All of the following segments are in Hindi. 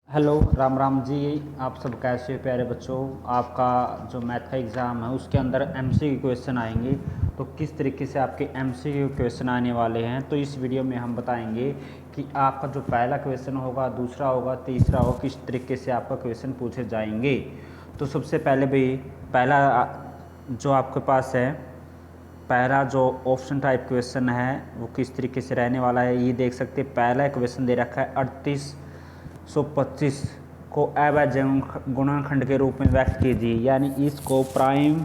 हेलो राम राम जी। आप सब कैसे हो प्यारे बच्चों। आपका जो मैथ का एग्ज़ाम है उसके अंदर एमसीक्यू क्वेश्चन आएंगे, तो किस तरीके से आपके एमसीक्यू क्वेश्चन आने वाले हैं तो इस वीडियो में हम बताएंगे कि आपका जो पहला क्वेश्चन होगा, दूसरा होगा, तीसरा होगा, किस तरीके से आपका क्वेश्चन पूछे जाएंगे। तो सबसे पहले भाई पहला जो आपके पास है, पहला जो ऑप्शन टाइप क्वेश्चन है वो किस तरीके से रहने वाला है ये देख सकते हैं। पहला क्वेश्चन दे रखा है 3825 को अभाज्य गुणनखंड के रूप में व्यक्त कीजिए, यानी इसको प्राइम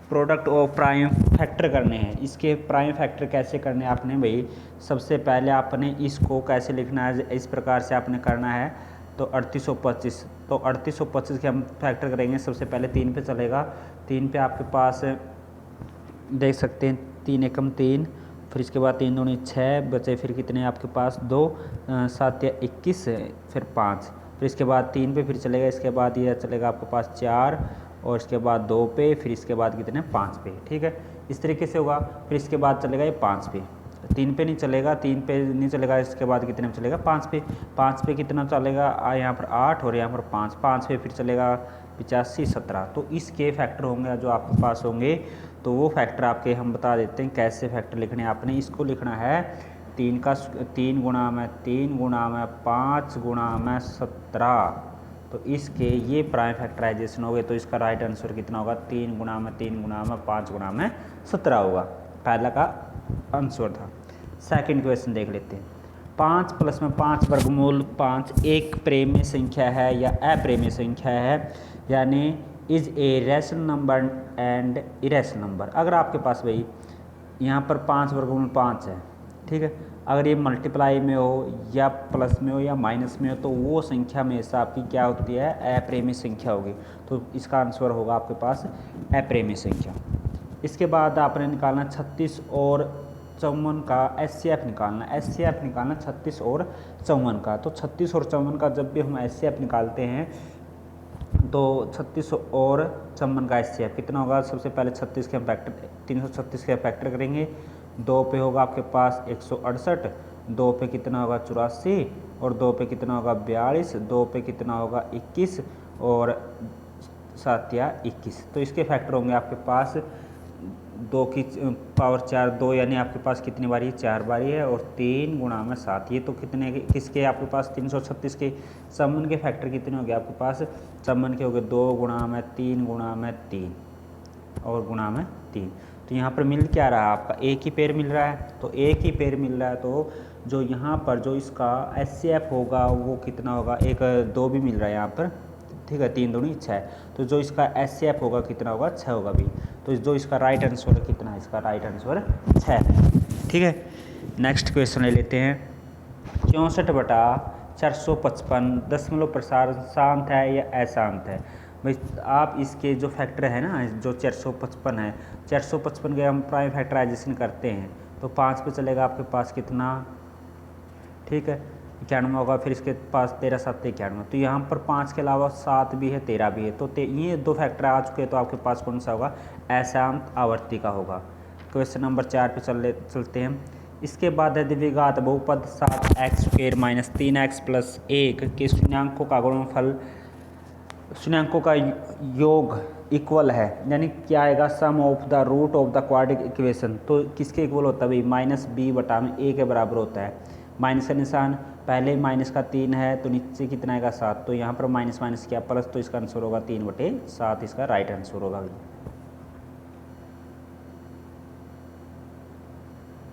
प्रोडक्ट और प्राइम फैक्टर करने हैं। इसके प्राइम फैक्टर कैसे करने हैं आपने भाई, सबसे पहले आपने इसको कैसे लिखना है, इस प्रकार से आपने करना है। तो 3825, तो 3825 के हम फैक्टर करेंगे। सबसे पहले 3 पे चलेगा, 3 पे आपके पास देख सकते हैं 3 एकम 3, फिर इसके बाद 3 दूनी 6 बचे, फिर कितने आपके पास 2, 7 या 21, फिर 5, फिर इसके बाद 3 पे फिर चलेगा। इसके बाद ये चलेगा आपके पास 4, और इसके बाद 2 पे, फिर इसके बाद कितने 5 पे। ठीक है, इस तरीके से होगा। फिर इसके बाद चलेगा ये 5 पे, 3 पे नहीं चलेगा, 3 पे नहीं चलेगा। इसके बाद कितने में चलेगा 5 पे, 5 पे कितना चलेगा यहाँ पर 8 और यहाँ पर 5, 5 पे फिर चलेगा 85 17। तो इसके फैक्टर होंगे जो आपके पास होंगे, तो वो फैक्टर आपके हम बता देते हैं कैसे फैक्टर लिखने हैं। आपने इसको लिखना है 3 का 3 गुणा में 3 गुणा में 5 गुणा में 17। तो इसके ये प्राइम फैक्टराइजेशन हो गए, तो इसका राइट आंसर कितना होगा 3 गुणा में 3 गुणा में 5 गुणा में 17 होगा। पहला का आंसर था। सेकंड क्वेश्चन देख लेते हैं। 5 प्लस में 5 वर्गमूल 5 एक प्रेम्य संख्या है या अप्रेम्य संख्या है, यानी is a rational number and irrational number. अगर आपके पास भाई यहाँ पर 5 वर्गमूल 5 है, ठीक है, अगर ये मल्टीप्लाई में हो या प्लस में हो या माइनस में हो, तो वो संख्या में से आपकी क्या होती है, अप्रेम्य संख्या होगी। तो इसका आंसर होगा आपके पास अप्रेम्य संख्या। इसके बाद आपने निकालना 36 और 54 का एचसीएफ निकालना। एचसीएफ निकालना 36 और 54 का। तो 36 और 54 का जब भी हम एचसीएफ निकालते हैं तो 36 और 54 का एचसीएफ कितना होगा। सबसे पहले 36 के हम फैक्टर 336 के फैक्टर करेंगे। 2 पे होगा आपके पास 168, 2 पे कितना होगा 84, और 2 पे कितना होगा 42, 2 पे कितना होगा 21, और 7 या 21। तो इसके फैक्टर होंगे आपके पास 2 की पावर 4 2, यानी आपके पास कितनी बारी 4 बारी है, और 3 गुणा में 7। ये तो कितने किसके आपके पास 336 के समन के फैक्टर कितने हो गए आपके पास, समन के हो गए 2 गुणा में 3 गुणा में 3 और गुणा में 3। तो यहाँ पर मिल क्या रहा है आपका, एक ही पेयर मिल रहा है। तो एक ही पेयर मिल रहा है, तो जो यहाँ पर जो इसका एचसीएफ होगा वो कितना होगा, एक 2 भी मिल रहा है यहाँ पर, ठीक है, 3 दूनी 6। तो जो इसका एचसीएफ होगा कितना होगा 6 होगा भी। तो जो इसका राइट आंसर कितना है, इसका राइट आंसर 6 है। ठीक है, नेक्स्ट क्वेश्चन ले लेते हैं। 64/455 दशमलव प्रसार शांत है या अशांत है। भाई आप इसके जो फैक्टर है ना, जो 455 है, 455 के हम प्राइम फैक्टराइजेशन करते हैं तो 5 पे चलेगा आपके पास कितना, ठीक है, 91 होगा। फिर इसके पास 13 7 91। तो यहाँ पर 5 के अलावा 7 भी है, 13 भी है। तो ये 2 फैक्टर आ चुके हैं, तो आपके पास कौन सा होगा, अशांत आवर्ती का होगा। क्वेश्चन नंबर 4 पे चलते हैं। इसके बाद है द्विघात बहुपद 7x² - 3x + 1 के शून्यांकों का गुणनफल, शून्यांकों का योग इक्वल है, यानी क्या आएगा, sum of the root of the quadratic equation. तो किसके इक्वल होता है भाई, -b/a के बराबर होता है। माइनस का निशान, पहले माइनस का 3 है तो नीचे कितना आएगा 7, तो यहाँ पर माइनस माइनस किया प्लस, तो इसका आंसर होगा 3/7, इसका राइट आंसर होगा भाई।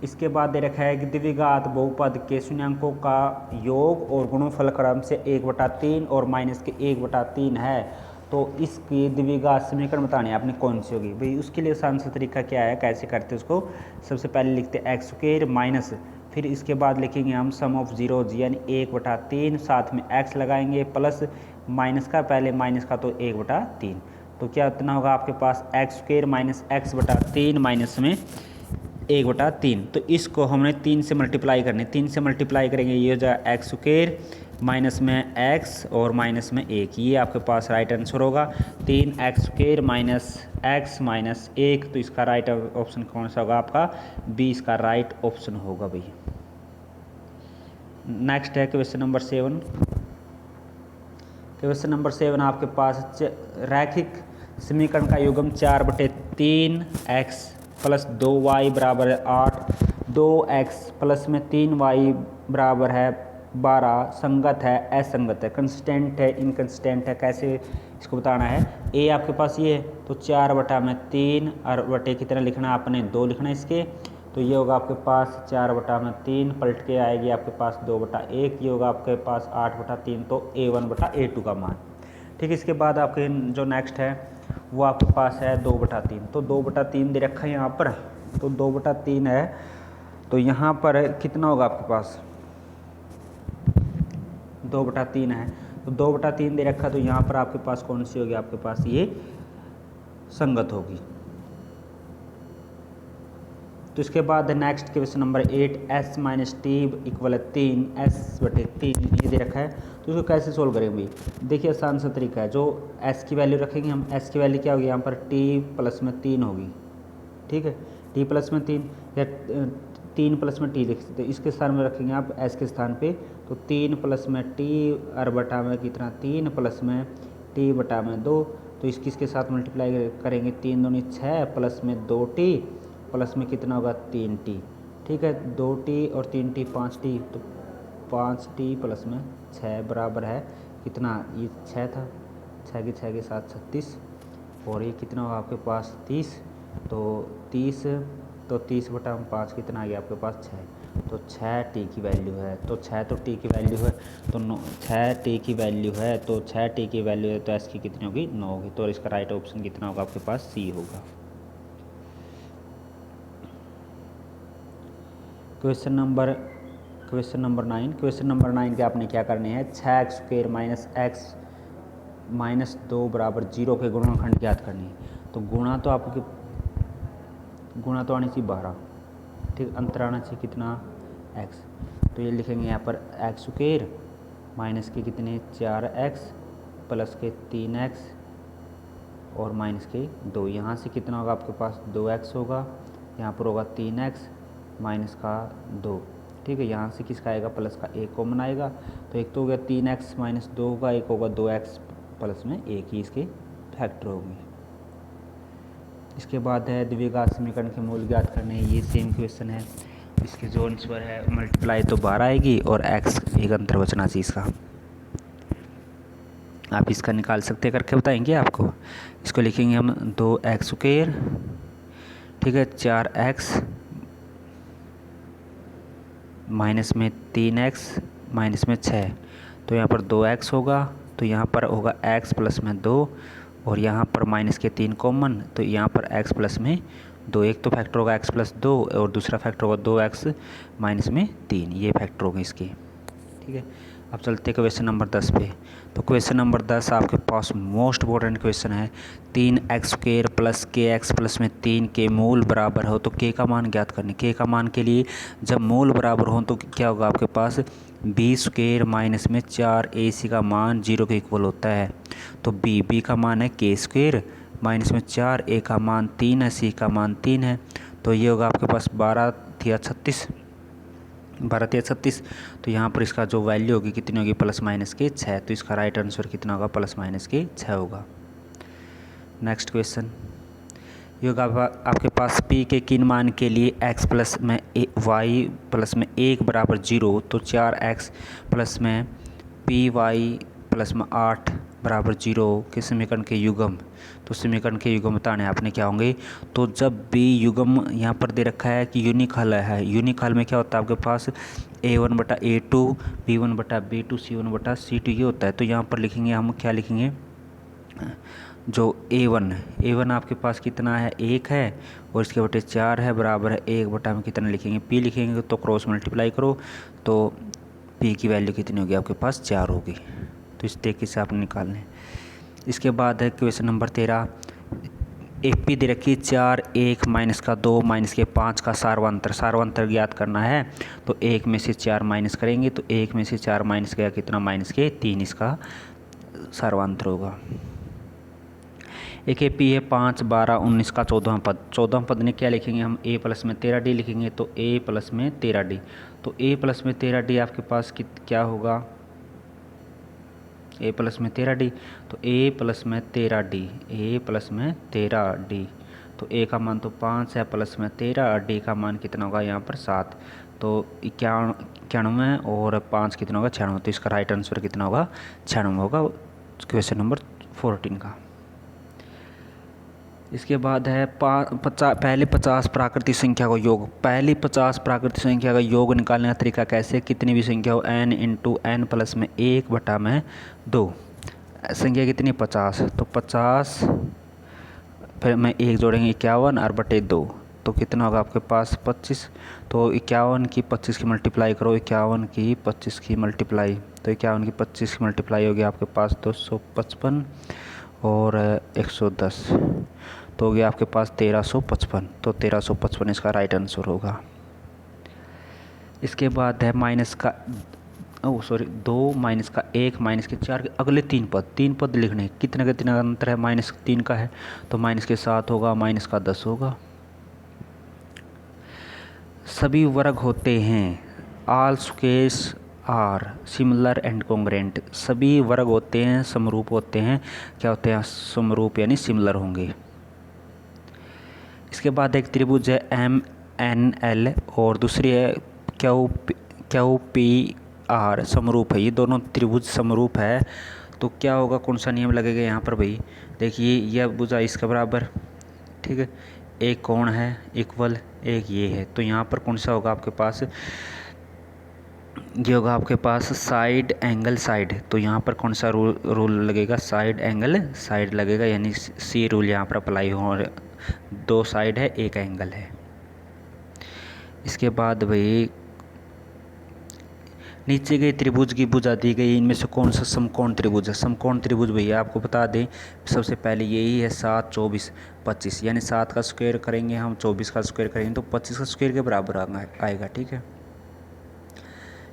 इसके बाद दे रखा है कि द्विघात बहुपद के शून्यांकों का योग और गुणनफल क्रम से 1/3 और माइनस के 1/3 है। तो इसकी द्विघात समीकरण बताने आपने कौन सी होगी भाई। उसके लिए आसान सा तरीका क्या है, कैसे करते हैं उसको। सबसे पहले लिखते हैं x² माइनस, फिर इसके बाद लिखेंगे हम सम ऑफ जीरोज, यानी 1/3, साथ में x लगाएंगे प्लस माइनस का, पहले माइनस का तो 1/3। तो क्या इतना होगा आपके पास x² माइनस x/3 माइनस में 1/3। तो इसको हमने 3 से मल्टीप्लाई करने, 3 से मल्टीप्लाई करेंगे, ये हो जाएगा x² माइनस में x और माइनस में 1। ये आपके पास राइट आंसर होगा 3x² माइनस x माइनस 1। तो इसका राइट ऑप्शन कौन सा होगा आपका, बी इसका राइट ऑप्शन होगा भाई। नेक्स्ट है क्वेश्चन नंबर 7। क्वेश्चन नंबर 7 आपके पास रैखिक समीकरण का युग्म 4/3x प्लस 2y बराबर है 8, 2x प्लस में 3y बराबर है 12 संगत है असंगत है, कंसिस्टेंट है इनकंसिस्टेंट है, कैसे इसको बताना है। ए आपके पास ये है तो 4/3 और बटे कितना लिखना है आपने 2 लिखना है इसके, तो ये होगा आपके पास 4/3 पलट के आएगी आपके पास 2/1, ये होगा आपके पास 8/3, तो A1/A2 का मान। ठीक है, इसके बाद आपके जो नेक्स्ट है वो आपके पास है 2/3, तो 2/3 दे रखा है यहाँ पर, तो 2/3 है तो यहाँ पर कितना होगा आपके पास 2/3 है, तो 2/3 दे रखा, तो यहाँ पर आपके पास कौन सी होगी आपके पास ये संगत होगी। तो इसके बाद next question number 8 s minus T equal 3 s/3 ये दे रखा है, तो इसको कैसे सोल्व करेंगे भाई। देखिए आसान सा तरीका है, जो s की वैल्यू रखेंगे हम, s की वैल्यू क्या होगी यहाँ पर t प्लस में 3 होगी। ठीक है, t प्लस में 3 या 3 प्लस में t लिख सकते हैं, इसके स्थान में रखेंगे आप s के स्थान पे, तो 3 प्लस में t और बटा में कितना 3 प्लस में t बटा में 2, तो इसके साथ मल्टीप्लाई करेंगे 3 दूनी 6 प्लस में 2t प्लस में कितना होगा 3t। ठीक है, 2t और 3t 5t, तो 5t प्लस में 6 बराबर है कितना, ये 6 था, 6 के साथ 36, और ये कितना होगा आपके पास 30, तो 30/5 कितना आ गया आपके पास 6, तो 6t की वैल्यू है, तो 6 तो t की वैल्यू है, तो 6t की वैल्यू है, तो 6t की वैल्यू है, तो s की कितनी होगी 9 होगी, तो इसका राइट ऑप्शन कितना होगा आपके पास C होगा। क्वेश्चन नंबर 9, क्वेश्चन नंबर 9 के आपने क्या करने हैं, 6x² माइनस x माइनस 2 बराबर 0 के गुणनखंड ज्ञात करनी है। तो गुणा तो आनी चाहिए 12, ठीक, अंतर आना चाहिए कितना x, तो ये लिखेंगे यहाँ पर x² माइनस के कितने 4x प्लस के 3x और माइनस के 2, यहाँ से कितना होगा आपके पास 2x होगा, यहाँ पर होगा 3x माइनस का 2। ठीक है, यहाँ से किसका आएगा प्लस का 1 कॉमन आएगा, तो एक तो हो गया 3x माइनस 2 होगा, एक होगा 2x प्लस में 1 ही इसके फैक्टर होंगे। इसके बाद है द्विघात समीकरण के मूल ज्ञात करने, ये सेम क्वेश्चन है, इसके जो आंसर है मल्टीप्लाई तो 12 आएगी और x एक अंतर बचना चाहिए इसका, आप इसका निकाल सकते करके बताएंगे आपको। इसको लिखेंगे हम 2x², ठीक है, 4x माइनस में 3x माइनस में 6, तो यहाँ पर 2x होगा, तो यहाँ पर होगा x प्लस में 2 और यहाँ पर माइनस के 3 कॉमन, तो यहाँ पर x प्लस में 2, एक तो फैक्टर होगा x प्लस 2 और दूसरा फैक्टर होगा 2x माइनस में 3, ये फैक्टर होंगे इसके। ठीक है, अब चलते हैं क्वेश्चन नंबर 10 पे। तो क्वेश्चन नंबर 10 आपके पास मोस्ट इम्पोर्टेंट क्वेश्चन है, 3x² प्लस kx प्लस में 3 के मूल बराबर हो तो k का मान ज्ञात करने। k का मान के लिए जब मूल बराबर हो तो क्या होगा आपके पास b² माइनस में 4ac का मान 0 के इक्वल होता है, तो b का मान है k² माइनस में 4a का मान 3 है, c का मान 3 है, तो ये होगा आपके पास 12 या 36, तो यहाँ पर इसका जो वैल्यू होगी कितनी होगी प्लस माइनस के 6, तो इसका राइट आंसर कितना होगा प्लस माइनस के 6 होगा। नेक्स्ट क्वेश्चन, ये होगा आपके पास p के किन मान के लिए x प्लस में y प्लस में 1 बराबर 0, तो 4x प्लस में py प्लस में 8 बराबर 0 के समीकरण के युग्म, तो समीकरण के युग्म बताने आपने क्या होंगे। तो जब b युग्म यहाँ पर दे रखा है कि यूनिक हल है, यूनिक हल में क्या होता है आपके पास a1/a2 b1/b2 c1/c2 ये होता है, तो यहाँ पर लिखेंगे हम क्या लिखेंगे, जो a1 आपके पास कितना है 1 है और इसके बटे 4 है बराबर है 1 बटा में कितना लिखेंगे p लिखेंगे, तो क्रॉस मल्टीप्लाई करो तो p की वैल्यू कितनी होगी आपके पास 4 होगी, तो इस तरीके से आपने निकालने। इसके बाद है क्वेश्चन नंबर 13, AP दे रखी 4 1 माइनस का 2 माइनस के 5 का सार्वंतर ज्ञात करना है, तो 1 में से 4 माइनस करेंगे, तो 1 में से 4 माइनस गया कितना माइनस के 3, इसका सार्वंतर होगा। एक AP है 5 12 19 का 14वां पद ने क्या लिखेंगे हम a प्लस में 13d लिखेंगे, तो a प्लस में 13d, तो a प्लस में 13d आपके पास क्या होगा ए प्लस में 13d, तो ए प्लस में 13d, ए प्लस में 13d, तो ए का मान तो 5 है, प्लस में 13 और डी का मान कितना होगा यहाँ पर 7, तो 91 और 5 कितना होगा 96, तो इसका राइट आंसर कितना होगा 96 होगा क्वेश्चन नंबर 14 का। इसके बाद है पहली 50 प्राकृतिक संख्या को योग। पहली 50 प्राकृतिक संख्या का योग निकालने का तरीका कैसे, कितनी भी संख्या हो n इंटू एन प्लस में 1/2, संख्या कितनी 50, तो 50 फिर में 1 जोड़ेंगे 51 और बटे 2, तो कितना होगा आपके पास 25, तो 51 की 25 की मल्टीप्लाई करो, 51 की 25 की मल्टीप्लाई, तो 51 की 25 की मल्टीप्लाई होगी आपके पास 255 और 110, तो हो गया आपके पास 1355, तो 1355 इसका राइट आंसर होगा। इसके बाद है माइनस का 2 माइनस का 1 माइनस के 4 के अगले 3 पद लिखने, कितने कितना अंतर है, -3 का है, तो माइनस के 7 होगा, माइनस का 10 होगा। सभी वर्ग होते हैं, all squares are similar and congruent, सभी वर्ग होते हैं समरूप होते हैं, क्या होते हैं समरूप यानी सिमिलर होंगे। इसके बाद एक त्रिभुज है MNL और दूसरी है QPR, समरूप है, ये दोनों त्रिभुज समरूप है, तो क्या होगा, कौन सा नियम लगेगा यहाँ पर भाई, देखिए यह भुजा इसका बराबर, ठीक है, एक कोण है इक्वल, एक ये है, तो यहाँ पर कौन सा होगा आपके पास, ये होगा आपके पास साइड एंगल साइड, तो यहाँ पर कौन सा रूल लगेगा, साइड एंगल साइड लगेगा, यानी सी रूल यहाँ पर अप्लाई हो, और 2 साइड है 1 एंगल है। इसके बाद भाई नीचे गए त्रिभुज की भुजा दी गई, इनमें से कौन सा समकोण त्रिभुज है, समकोण त्रिभुज भैया आपको बता दें, सबसे पहले यही है 7 24 25, यानी 7 का स्क्वायर करेंगे हम, 24 का स्क्वायर करेंगे तो 25 का स्क्वायर के बराबर आएगा, ठीक है।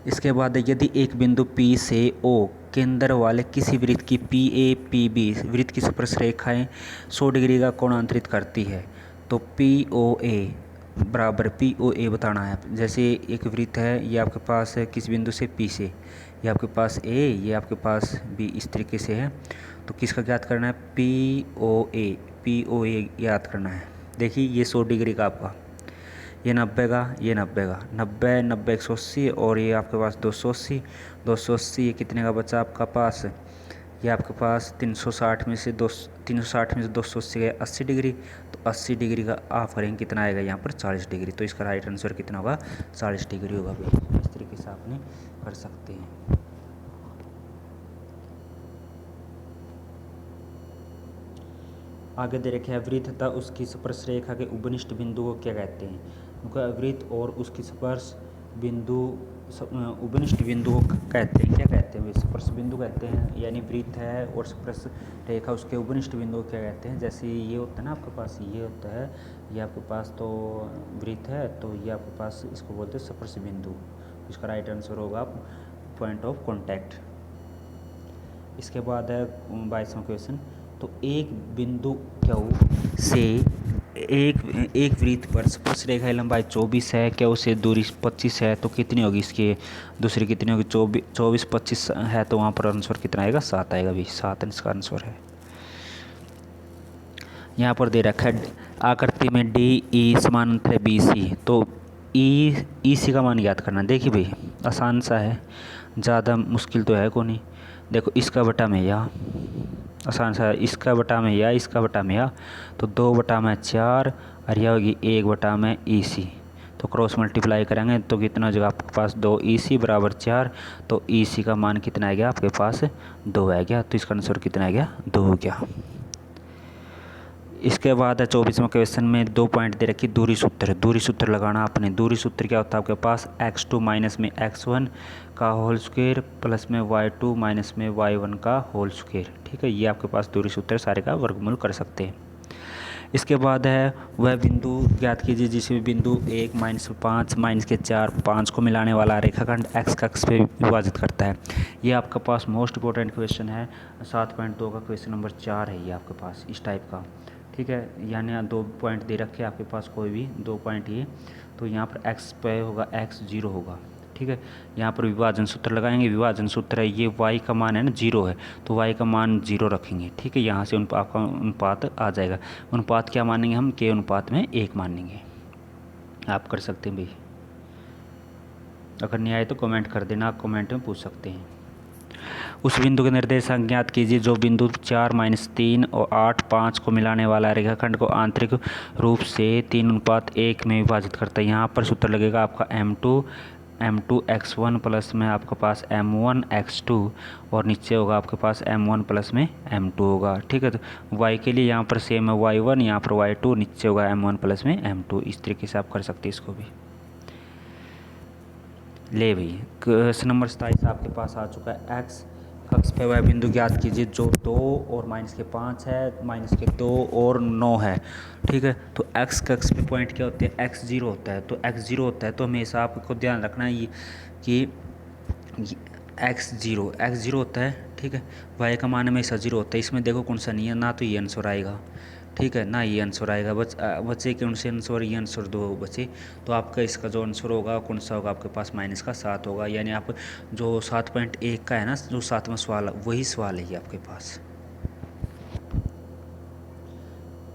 इसके बाद यदि एक बिंदु P से O केंद्र वाले किसी वृत्त की PA PB वृत्त की स्पर्श रेखाएं 100 डिग्री का कोण अंतरित करती है, तो POA बराबर POA बताना है। जैसे एक वृत्त है, ये आपके पास है किस बिंदु से P से, ये आपके पास A, ये आपके पास B, इस तरीके से है, तो किसका ज्ञात करना है, POA याद करना है। देखिए ये 100 डिग्री का आपका, ये 90 का, ये 90 का, 90 90 180 और ये आपके पास 280, ये कितने का बचा आपका पास, ये आपके पास 360 में से 280 गए 80 डिग्री, तो 80 डिग्री का आप करेंगे कितना आएगा यहाँ पर 40 डिग्री, तो इसका राइट आंसर कितना होगा 40 डिग्री होगा। इस तरीके से आपने कर सकते हैं। आगे दे रखे है वृत्त तथा उसकी स्पर्श रेखा के उपनिष्ठ बिंदु को क्या कहते हैं, उनका वृत्त और उसकी स्पर्श बिंदु उपनिष्ठ बिंदु को कहते हैं, क्या कहते हैं, स्पर्श बिंदु कहते हैं, यानी वृत्त है और स्पर्श रेखा उसके उपनिष्ठ बिंदु को क्या कहते हैं। जैसे ये होता है ना आपके पास, ये होता है, ये आपके पास तो वृत्त है, तो ये आपके पास इसको बोलते हैं स्पर्श बिंदु, इसका राइट आंसर होगा पॉइंट ऑफ कॉन्टैक्ट। इसके बाद है 22वां क्वेश्चन, तो एक बिंदु Q से एक वृत्त पर स्पर्श रेखा की लंबाई 24 है, Q से दूरी 25 है, तो कितनी होगी इसकी दूसरी कितनी होगी, 24 25 है, तो वहाँ पर आंसर कितना आएगा 7 आएगा भी, 7 इसका आंसर है। यहाँ पर दे रखा है आकृति में DE समानांतर है BC, तो EC का मान याद करना। देखिए भाई आसान सा है, ज़्यादा मुश्किल तो है को नहीं। देखो इसका बटा में या आसान सा है, इसका बटा में या इसका बटा में या, तो 2/4 और यह होगी 1/में EC, तो क्रॉस मल्टीप्लाई करेंगे तो कितना हो जाएगा आपके पास 2 EC बराबर 4, तो EC का मान कितना आ गया आपके पास 2 आ गया, तो इसका आंसर कितना आ गया 2 हो गया। इसके बाद है 24वां क्वेश्चन में 2 पॉइंट दे रखी दूरी सूत्र, दूरी सूत्र लगाना आपने। दूरी सूत्र क्या होता है आपके पास, x2 माइनस में x1 का होल स्क्वायर प्लस में y2 माइनस में y1 का होल स्क्वायर, ठीक है, ये आपके पास दूरी सूत्र सारे का वर्गमूल कर सकते हैं। इसके बाद है वह बिंदु ज्ञात कीजिए जिसमें बिंदु 1 -5 -4 5 को मिलाने वाला रेखाखंड x अक्ष पे विभाजित करता है। ये आपके पास मोस्ट इंपॉर्टेंट क्वेश्चन है, 7.2 का क्वेश्चन नंबर 4 है ये आपके पास इस टाइप का, ठीक है, यानी 2 पॉइंट दे रखे आपके पास, कोई भी 2 पॉइंट ये, तो यहाँ पर x पे होगा x 0 होगा, ठीक ठीक है। यहाँ पर विभाजन सूत्र लगाएंगे, विभाजन सूत्र है ये y का मान है ना 0 है, तो y का मान 0 रखेंगे, ठीक है। यहाँ से आपका अनुपात आ जाएगा। अनुपात क्या मानेंगे हम, k अनुपात में 1 मानेंगे। आप कर सकते हैं भाई, अगर नहीं आए तो कमेंट कर देना, आप कमेंट में पूछ सकते हैं। उस बिंदु के निर्देशांक ज्ञात कीजिए जो बिंदु 4 - 3 और 8 5 को मिलाने वाला रेखाखंड को आंतरिक रूप से 3:1 में विभाजित करता है। यहाँ पर सूत्र लगेगा आपका m2 x1 प्लस में आपके पास m1 x2 और नीचे होगा आपके पास m1 प्लस में m2 होगा, ठीक है। तो y के लिए यहाँ पर सेम है y1, यहाँ पर y2, नीचे होगा m1 प्लस में m2। इस तरीके से आप कर सकते हैं इसको भी। ले भाई क्वेश्चन नंबर 27 आपके पास आ चुका है। एक्स अक्ष पे वह बिंदु ज्ञात कीजिए जो 2 और -5 है, -2 और 9 है, ठीक है। तो एक्स के अक्ष पे पॉइंट क्या होते हैं, x0 होता है। तो x0 होता है तो हमेशा आपको ध्यान रखना है कि x0 होता है, ठीक है। y का मान हमेशा 0 होता है। इसमें देखो कौन सा नहीं है, ना तो ये आंसर आएगा, ठीक है, ना ये आंसर आएगा। बचे कौन से आंसर, ये आंसर 2 बचे। तो आपका इसका जो आंसर होगा कौन सा होगा आपके पास, -7 होगा। यानी आप जो 7.1 का है ना, जो 7वां सवाल वही सवाल है ये आपके पास।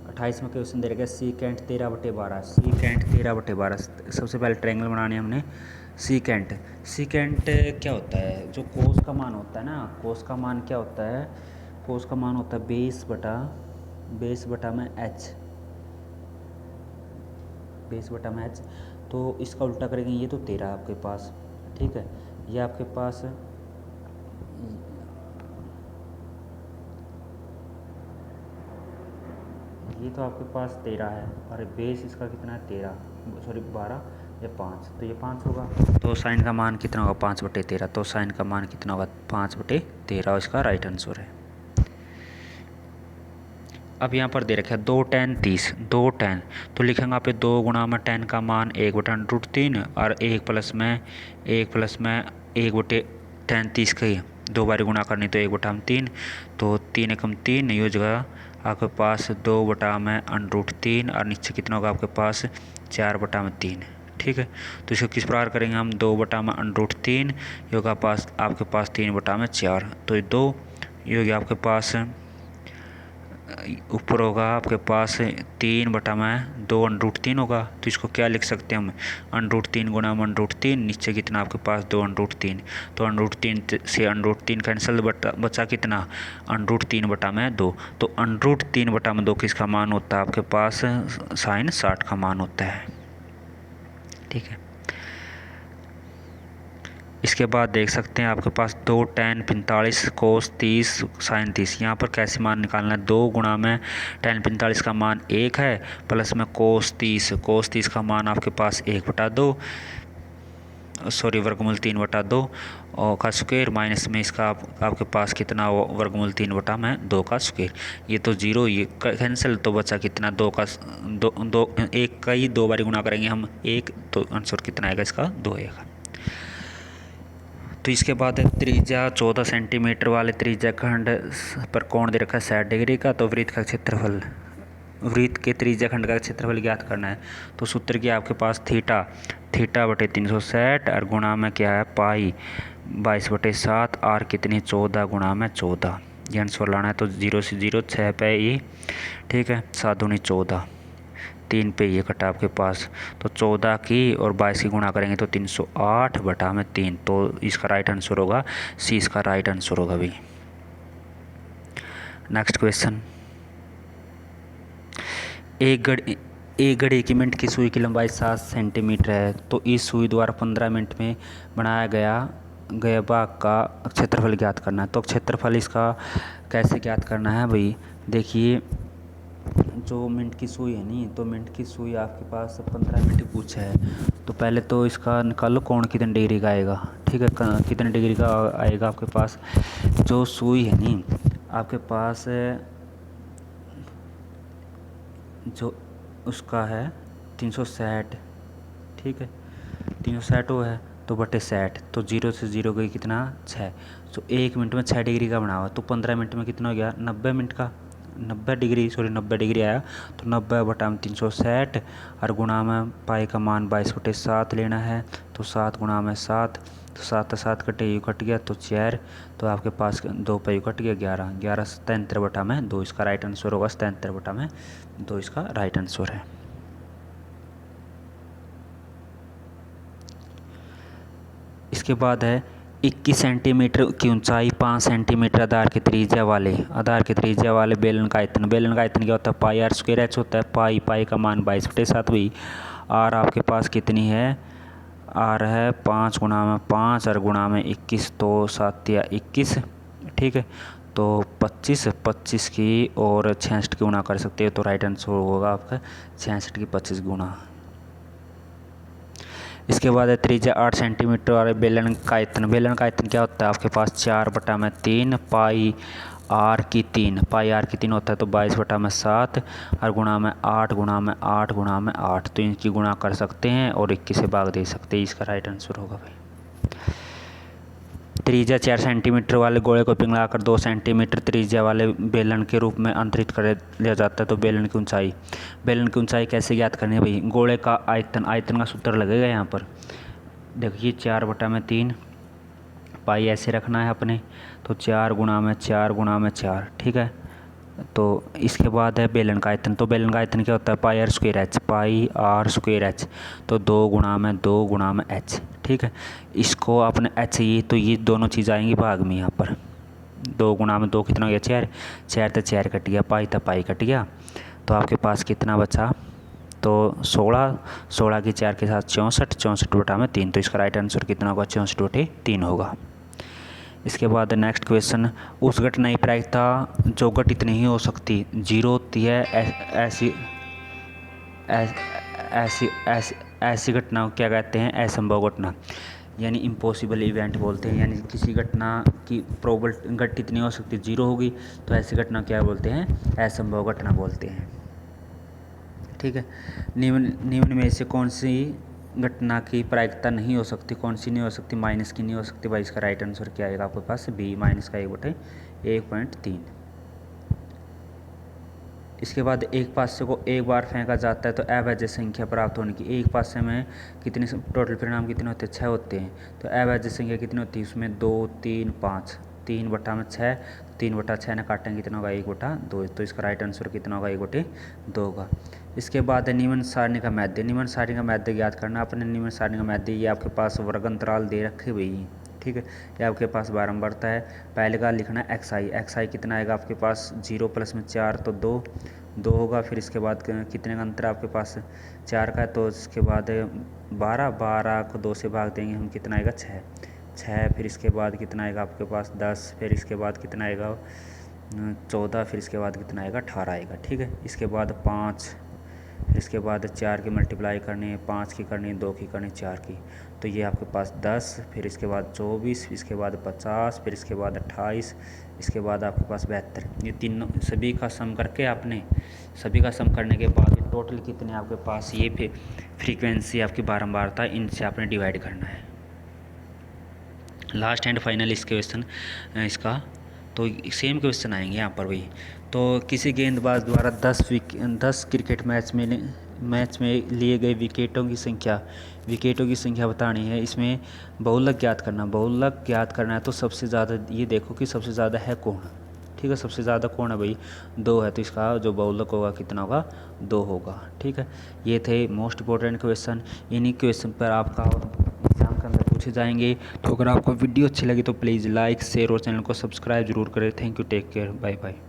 28वां क्वेश्चन दे रखा है सीकेंट 13/12। सीकेंट 13/12 सबसे पहले ट्रायंगल बनाने हमने। सीकेंट क्या होता है, जो कोस का मान होता है ना, कोस का मान क्या होता है, कोस का मान होता है बेस बटा में h, तो इसका उल्टा करेंगे ये तो 13 आपके पास, ठीक है। ये आपके पास ये तो आपके पास 13 है और बेस इसका कितना है 12 या 5, तो ये 5 होगा। तो साइन का मान कितना होगा 5/13, तो साइन का मान कितना होगा 5/13 और इसका राइट आंसर है। अब यहाँ पर दे रखा है 2 tan 30, 2 tan, तो लिखेंगे आप 2 गुणा में tan का मान 1/√3 और 1 प्लस में 1/tan 30 का ही 2 बार गुणा करनी तो 1/3, तो 3 एकम 3 ये जगह आपके पास 2/√3 और नीचे कितना होगा आपके पास 4/3, ठीक है। तो इसको किस प्रकार करेंगे हम, 2/√3 होगा पास आपके पास 3/4, तो ये 2 ये होगा आपके पास ऊपर होगा आपके पास 3/2√3 होगा। तो इसको क्या लिख सकते हैं हम, √3 गुणा में √3, नीचे कितना आपके पास 2√3, तो √3 से √3 कैंसिल, बचा कितना √3/2, तो √3/2 किसका मान होता है आपके पास, साइन 60 का मान होता है, ठीक है। इसके बाद देख सकते हैं आपके पास 2 tan 45 cos 30 sin 30, यहाँ पर कैसे मान निकालना है, 2 गुणा में tan 45 का मान 1 है प्लस में cos 30 का मान आपके पास 1/2 वर्गमूल 3/2 और का स्क्वायर माइनस में इसका आपके पास कितना वर्गमूल 3/2 का स्क्वायर। ये तो 0 ये कैंसिल, तो बचा कितना 2 का 1 का ही 2 बार गुणा करेंगे हम 1, तो आंसर कितना आएगा इसका 2 आएगा। तो इसके बाद त्रिज्या 14 सेंटीमीटर वाले त्रिज्या खंड पर कोण दे रखा है 60 डिग्री का। तो वृत्त का क्षेत्रफल, वृत्त के त्रिज्या खंड का क्षेत्रफल ज्ञात करना है। तो सूत्र क्या आपके पास θ/360 और गुणा में क्या है पाई 22/7 और कितनी 14 गुणा में 14, ये आंसर लाना है। तो 0 से 0 6 पे ये, ठीक है, 7 दूनी 14, 3 पे ये कटा आपके पास, तो 14 की और 22 की गुणा करेंगे तो 308/3, तो इसका राइट आंसर होगा सी, इसका राइट आंसर होगा भाई। नेक्स्ट क्वेश्चन, एक घड़ी की मिनट की सुई की लंबाई 7 सेंटीमीटर है। तो इस सुई द्वारा 15 मिनट में बनाया गया भाग का क्षेत्रफल ज्ञात करना है। तो क्षेत्रफल इसका कैसे ज्ञात करना है भाई, देखिए जो मिनट की सुई है नहीं, तो मिनट की सुई आपके पास 15 मिनट पूछा है। तो पहले तो इसका निकालो कोण कितने डिग्री का आएगा, ठीक है, कितने डिग्री का आएगा आपके पास। जो सुई है नहीं आपके पास जो उसका है 360, ठीक है, 360 वो है तो बटे 60, तो 0 से 0 गई कितना 6, तो 1 मिनट में 6 डिग्री का बना हुआ, तो 15 मिनट में कितना हो गया 90 मिनट का, 90 डिग्री आया, तो 90/360 और गुणा में पाई का मान 22/7 लेना है। तो 7 गुणा में 7, तो 7 7 कटे यू कट गया तो 4, तो आपके पास 2 पे यू कट गया 11, 11 77/2 इसका राइट आंसर होगा। 77/2 इसका राइट आंसर है। इसके बाद है 21 सेंटीमीटर की ऊंचाई, 5 सेंटीमीटर आधार की त्रिज्या वाले बेलन का आयतन क्या होता है, पाई आर स्क्वायर एच होता है। पाई का मान 22/7 हुई। आर आपके पास कितनी है, आर है 5 गुणा में 5 और गुणा में 21, तो 7 या 21, ठीक है। तो 25 की और 66 की गुणा कर सकते हो, तो राइट आंसर होगा आपका 66 की 25 गुणा। इसके बाद है त्रिज्या 8 सेंटीमीटर वाले बेलन का आयतन क्या होता है आपके पास, 4/3 पाई आर की 3 होता है, तो 22/7 और गुणा में 8 तो इनकी गुणा कर सकते हैं और 21 से भाग दे सकते हैं, इसका राइट आंसर होगा भाई। त्रिज्या 4 सेंटीमीटर वाले गोले को पिघलाकर 2 सेंटीमीटर त्रिज्या वाले बेलन के रूप में अंतरित कर लिया जाता है। तो बेलन की ऊंचाई कैसे ज्ञात करनी है भाई, गोले का आयतन का सूत्र लगेगा यहाँ पर। देखिए 4/3 पाई ऐसे रखना है अपने, तो 4 गुणा में 4, ठीक है। तो इसके बाद है बेलन का आयतन, तो बेलन का आयतन क्या होता है, पाई आर स्क्वायर एच, तो 2 गुणा में एच, ठीक है। इसको अपने एच तो ये दोनों चीज़ आएंगी भाग में यहाँ पर। 2 गुणा में 2 कितना हो गया, 4 तो 4 कट गया, पाई कट गया, तो आपके पास कितना बचा, तो 16 की 4 के साथ 64/3, तो इसका राइट आंसर कितना होगा, 64/3 होगा। इसके बाद नेक्स्ट क्वेश्चन, उस घटना की प्रायिकता जो घटित नहीं हो सकती 0 होती है, ऐसी घटना को क्या कहते हैं, असंभव घटना, यानी इम्पॉसिबल इवेंट बोलते हैं। यानी किसी घटना की प्रोबेबिलिटी घटित नहीं हो सकती 0 होगी, तो ऐसी घटना क्या बोलते हैं, असंभव घटना बोलते हैं, ठीक है। निम्न में से कौन सी घटना की प्रायिकता नहीं हो सकती, माइनस की नहीं हो सकती भाई, इसका राइट आंसर क्या आएगा आपके पास, बी -1/1.3। इसके बाद एक पासे को एक बार फेंका जाता है तो अवैध संख्या प्राप्त होने की, एक पासे में कितने टोटल परिणाम कितने होते हैं, 6 होते हैं, तो अवैध संख्या कितनी होती है उसमें, 2 3 5, 3/6, 3/6 ना काटेंगे कितना होगा, 1/2, तो इसका राइट आंसर कितना होगा, 1/2 होगा। इसके बाद है निम्न सारणी का माध्य ज्ञात करना। अपने निम्न सारणी का माध्य ये आपके पास वर्ग अंतराल दे रखे हुई, ठीक है, ये आपके पास बारंबारता है। पहले का लिखना है एक्स आई कितना आएगा आपके पास, 0 + में 4 तो 2 होगा। फिर इसके बाद कितने का अंतर आपके पास 4 का है, तो इसके बाद 12 को 2 से भाग देंगे हम, कितना आएगा 6। फिर इसके बाद कितना आएगा आपके पास 10, फिर इसके बाद कितना आएगा 14, फिर इसके बाद कितना आएगा 18 आएगा, ठीक है। इसके बाद 5, फिर इसके बाद 4 की मल्टीप्लाई करनी है, 5 की करनी है, 2 की करनी है, 4 की, तो ये आपके पास 10, फिर इसके बाद 24, इसके बाद 50, फिर इसके बाद 28, इसके बाद आपके पास 72। ये तीनों सभी का सम करके आपने करने के बाद टोटल कितने आपके पास ये फ्रीक्वेंसी आपकी बारंबारता, इनसे आपने डिवाइड करना है। लास्ट एंड फाइनल इस क्वेश्चन इसका, तो सेम क्वेश्चन आएंगे यहाँ पर भी। तो किसी गेंदबाज द्वारा 10 क्रिकेट मैच में लिए गए विकेटों की संख्या बतानी है। इसमें बहुलक ज्ञात करना है, तो सबसे ज़्यादा ये देखो कि सबसे ज़्यादा है कौन, ठीक है, सबसे ज़्यादा कौन है भाई, 2 है, तो इसका जो बहुलक होगा कितना होगा, 2 होगा, ठीक है। ये थे मोस्ट इंपॉर्टेंट क्वेश्चन, इन्हीं क्वेश्चन पर आपका एग्जाम के अंदर पूछे जाएंगे। तो अगर आपको वीडियो अच्छी लगी तो प्लीज़ लाइक शेयर और चैनल को सब्सक्राइब जरूर करें। Thank you, take care, bye bye.